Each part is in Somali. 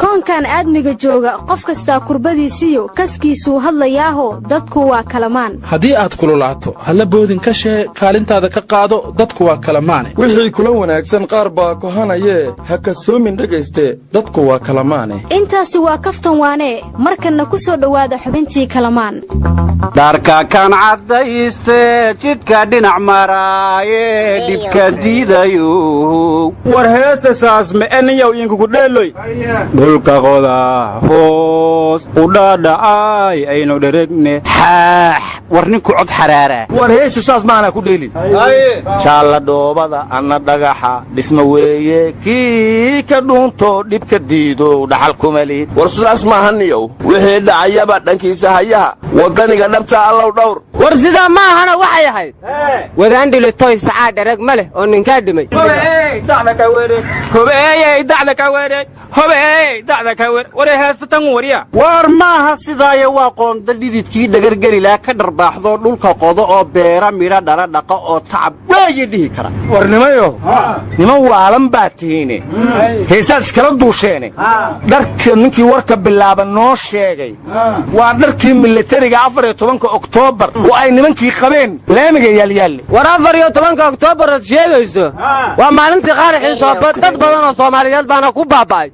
koonkan aadmiga jooga qof kasta kurbadiisiyo kaskiisuu hadlayaaho dadku waa kalamaan haddii aad kululaato halla boodin ka shee kaalintaada ka qaado dadku waa kalamaane wixii kula wanaagsan qaar baa kohanayee ha kasoomin dhegayste dadku waa kalamaane intaasi waa kaftan waanee markanna ku soo dhowaada xubintii kalamaan dharka kan caddayste jidka dhinac maraaye dhibka diidayo war heesta saas me'eniyow inkugu dheeloy dhulka qoda hoos u dhaadhacay aynu dheregne xaax war ninku cod xaraara war heestu saas maana ku dheelin jaalla dhoobada anna dhagaxa dhisma weeye kii ka dhuunto dhibka diido dhaxal kuma lihid war sidaas maahaniyow wixii dhacayaba dhankiisa hayaha waddaniga dhabta allow dhawr war sidaa maahana waxay ahayd wadaan dhilitoy sacaa dharag ma leh oo ninkaa dhimay war maaha sidaaye waa qoonda dhididkii dhagargelilaa ka dharbaaxdoo dhulka qodo oo beera midha dhala dhaqa oo tacab waaye dhihi kara war nimayo niman waalan baa tihiine heesaad iskala duusheene dharka ninkii warka bilaaba noo sheegay waa dharkii milatariga 14 oktoobar oo ay nimankii qabeen laamiga yaalyaalle war 14 oktoobar aad sheegayso waa maalintii qaarixii sooba dad badan oo Soomaaliyeed baana ku baaba'ay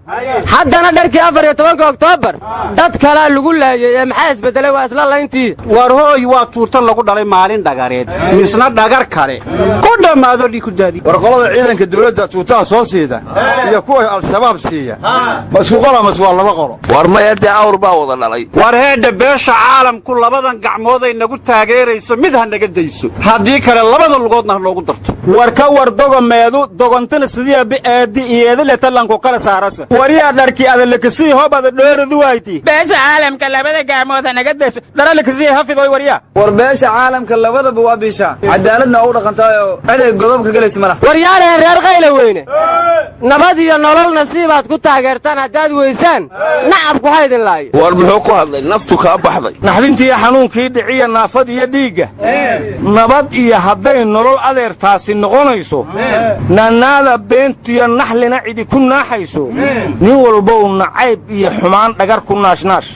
haddana dharkii 14 oktoobar dad kala lagu laayay ee maxaa isbedelay waa isla layntii war hooy waa tuurta lagu dhalay maalin dhagareed misna dhagar kale ku dhamaado dhii ku daadi war qolada ciidanka dawladda tuutaa soo siida iyo kuwa al-shabaab siiya masku qola waa laba qolo war mayade awr baa wada dhalay war heedha beesha caalamku labadan gacmood ay nagu taageerayso mid ha naga dayso haddii kale labada lugoodna loogu darto war ka war dogomeedu dogontana sidii aadi iyadile talanku kala saarasa wariya dharkii adalakasi hobada dheeradu wayti beesha caalamka labada gacmood ha naga dayso dharalakasi hafidoy wariya war beesha caalamka labadaba waa bisha cadaaladna u dhaqantaayo adeeg godobka galaysa mala waryaale reer qayla weyne nabad iyo nolol nasiibaad ku taageertaan haddaad weysaan nacabku haydin laayo war muxuu ku hadlay naftu kaa baxday naxdintii xanuunkii dhiciya naafad iyo dhiigga nabad iyo hadday nolol adeertaasi noqonayso nanaada beentiyo naxlina cidi ku naaxayso nin walbow nacayb iyo xumaan dhagar ku naashnaash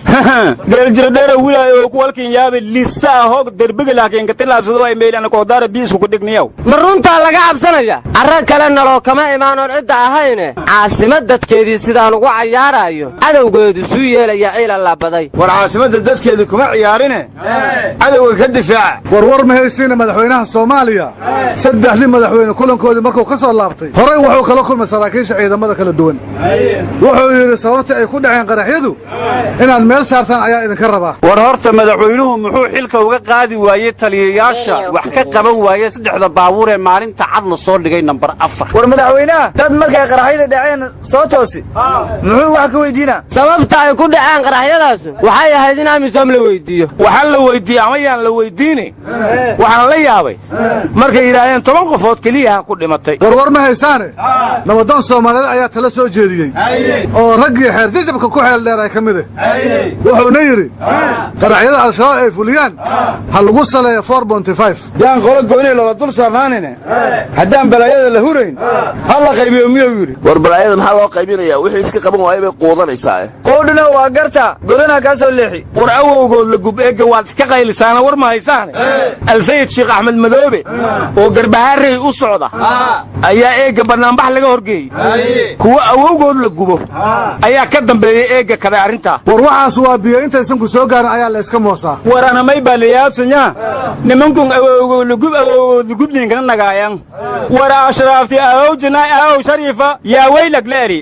geeljiradheera wilaayo oo ku walkin yaabe lisaa hoog derbiga laakiin ka tilaabsado ay meelaan koodaara biisku ku dhigniyow ma runtaa laga cabsanaya arag kale naloo kama imaanoon cidda ahayne caasimad dadkeedii sidaan ugu cayaarayo cadowgeedu suu yeelaya ciila laabaday war caasimadda dadkeedii kuma ciyaarine cadowga ka difaaca war ma haysiina madaxweynaha Soomaaliya saddexdii madaxweyne kulankoodii markuu ka soo laabtay horey wuxuu kala kulmay saraakiisha ciidamada kala duwan wuxuu yiri sababta ay ku dhaceen qaraxyadu inaad meel saartaan ayaa idinka rabaa war horta madaxweynuhu muxuu xilka uga qaadi waayay taliyayaasha wax ka qaban waayay saddexda baabuur ee maalinta cad la soo dhigay number 4 war madaxweynaha dad markay qaraxyada dhaceen soo toosi muxuu wax ka weydiina sababta ay ku dhaceen qaraxyadaas waxay ahayd in amisom la weydiiyo waxa la weydiiyay ama yaan la weydiinay waxaan la yaabay markay yiraahdeen 10 qofood kaliya ku dhimatay war ma haysaane nabadan Soomaaliyeed ayaa tala soo jeediyay oo raggii xeer jajabka ku xeel dheer ay kamid ah wuxuuna yiri qaraxyada al-shabaab ay fuliyaan hal lagu saleeyo 4.5 yaan qolo gooni loo dul saamaanina haddaan balaayada la hurayn hal la qaybiyo miyuu yiri war balaayada maxaa loo qaybinayaa wixii iska qaban waayay bay qoodanaysaa qoodhina waa garta godana ka soo leexi war awowgood la gub eega waad iska qaylisaana war ma haysaane al-sayid sheekh axmed madoobe oo garbaharey u socda ayaa eega barnaamij laga horgeeyay kuwa awowgood la gubo ayaa ka dambeeyay eega kada arinta war waxaas waa biyo intaysan ku soo gaarin ayaa la iska moosaa war ana may baliyaabsanya nimankun awowgood la gubninkana nagaayan war ashraafti awowjina awow shariifa yaa weylag leeri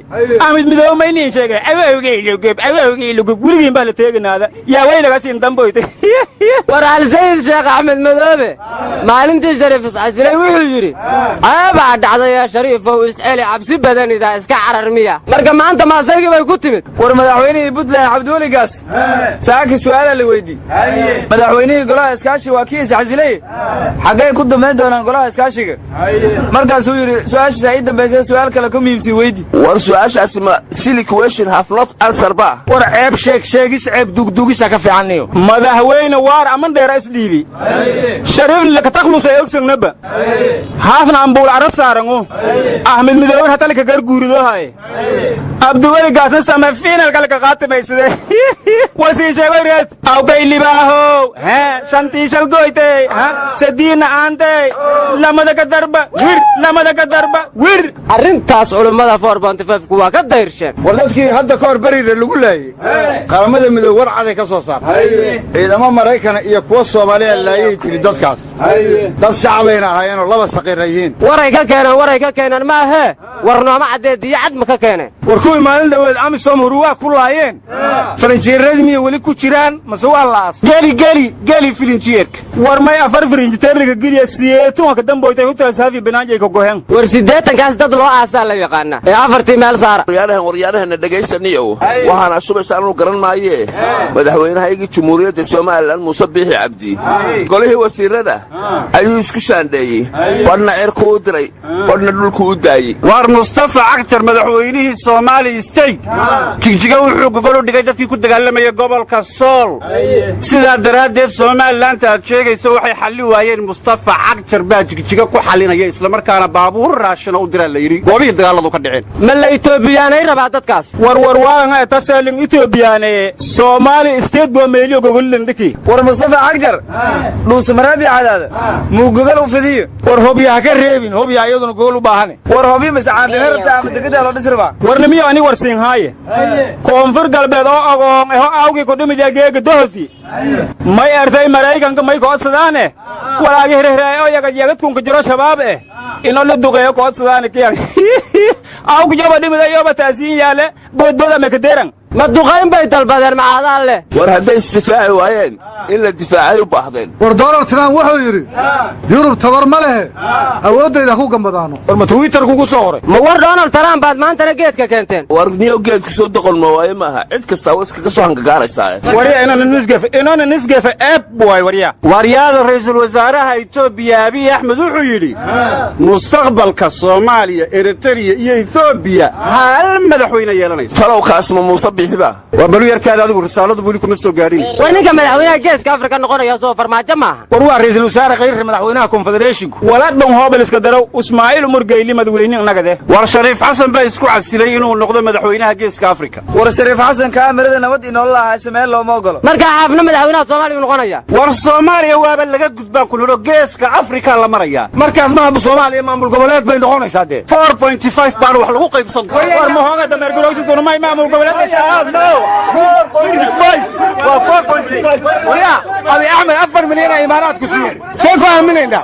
amid midoob maynin sheegay awowgii la gub gurigiin baa la teeganaada yaa weylaga siin damboytay war al-sayid sheekh axmed madoobe maalintii shariif iscasilay wuxuu yiri aabaa dhacday ya shariifow is'aali cabsi badanida iska cararmiya marka maanta maasaygi bay ku timid war madaxweynihii Puntland Cabduligaas saaki su'aal su'aal la weydii madaxweynihii golaha iskaashi waa kii iscasilay xaggay ku dambayn doonaan golaha iskaashiga markaasuu yidhi su'aashiisa ay dambaysay su'aal kale ka muhiimsii weydii war su'aashaasi ma silly question have not answer ba war ceeb sheegis ceeb dugdugisa ka fiicaniyo madaxweyne waar aman dheera isdhiibi shariif laka takhlusay ogsagnaba haafna ambuul arab saarango ahmed midowr hatalka garguurido hay abduwali gaasna sama finalka laka qaatimaysade wasii sheegay reed awkay libaaho shantii shal goytay sadiina aantay lamada ka darba wir arrintaas culummada 4.5 ku waa ka dayrsheen war dadkii hadda ka hor bariira lagu laayey qaramada midoob war caday ka soo saartay ciidamo Maraykan iyo kuwa Soomaaliya laayay tiri dadkaas dad shacabeyna ahaayeen laba saqiirayiin waray ka keenan ma aha warnooma cadeed iyo cad ma ka keeneen war kuwii maalin dhaweed amisom huruwaa ku laayeen faranjeeradii weli ku jiraan mase waa laas geli filinjeerka war may afar filinjeerka geliya siyeetunka damboytay hotel saafi banaanjay ka goheen war 80 kaas dad loo aasaa la yaqaana ee afartii meel saar waryaanahan dhageysaniyo waxaana subaysaan uu garan maayee madaxweynaha Jamhuuriyadda Soomaaliland Muuse Biixi Cabdi golihii wasiirada ayuu isku shaandheeyay badna cirku u diray badna dhulku u daayay war Mustafa Cagtar madaxweynihii Soomaali State jigjiga wuxuu gogol u dhigay dadkii ku dagaalamay gobolka Sool sida daraadeed Soomaaliland aad sheegayso waxay xalli waayeen Mustafa Cagtar baa jigjiga ku xalinaya isla markaana baabuur raashin u diray la yiri goobihii dagaaladu ka dhaceen ma la Itoobiyaanay rabaa dadkaas war waanga tasalin Itoobiyaanay Soomaali State boo meeliyo gogol lindiki war Mustafa Cagtar dhuus marabi cadaada muu gogol u fidiyo war hobyaha ka reebin hobyaha iyaduna gogol u baahan war hobyi mas'aad herta ama degada loo dhisirba war nimiyo ani war siin haaye koonfur galbeed oo agoon awgi ku dhimid geega dohti may artay Maraykanka may koodsadaane walaagi hireeray oo yagad kun ka jiro shabaab inoo la duqeeyo koodsadaane kiyaan awgi jaba dhimid ayoba taasiin yaale boodbada ma ka deeran ma duqayn bay dalbadeen macaadaan leh war hadday istifaaci waayeen in la difaacay u baahdeen war Donald Trump wuxuu yidhi Yurub tabar ma lehe awoodayda ku gambadaano war ma Twitter kugu soo horay ma war Donald Trump baad maantana geedka keenteen war niyo geedku soo doqol ma waaye maaha cid kasta waska ka soo hangagaaraysaa wariya inaan nisgafa boy wariyada ra'iisul wasaaraha Itoobiya Abiy Ahmed wuxuu yidhi mustaqbalka Soomaaliya Eritrea iyo Itoobiya hal madaxweyne yeelanaysa talow kaasma Muuse Biixi war balu yarkaada adigu risaaladu buli kuma soo gaarin war ninka madaxweynaha geeska Afrika noqonaya soo farmaajo maaha war waa ra'iisul wasaare khayr madaxweynaha Confederation wala dhan hoobel iska daraw Ismaaciil Murgeyli madaxweynaha nagade war Shariif Xasan baa isku casilay inuu noqdo madaxweynaha geeska Afrika war Shariif Xasan kaamirada nabad inoo lahaa samee looma ogolo marka xafna madaxweynaha Soomaaliya noqonaya war Soomaaliya waaba laga gudbaa kullo geeska Afrika la maraya markaas ma Soomaaliya maamul goboleed bay noqonaysaa 4.5 baan wax lagu qaybsan war ma hooga dameer garowsiga ma maamul goboleed no 4.5 waa 4.5 wariya Abi Ahmed 4 milyan imaaraad ku siiyay soo fahminayna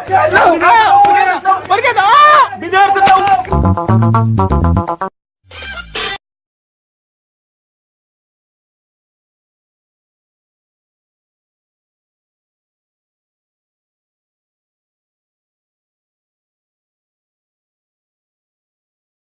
warkada bidaarta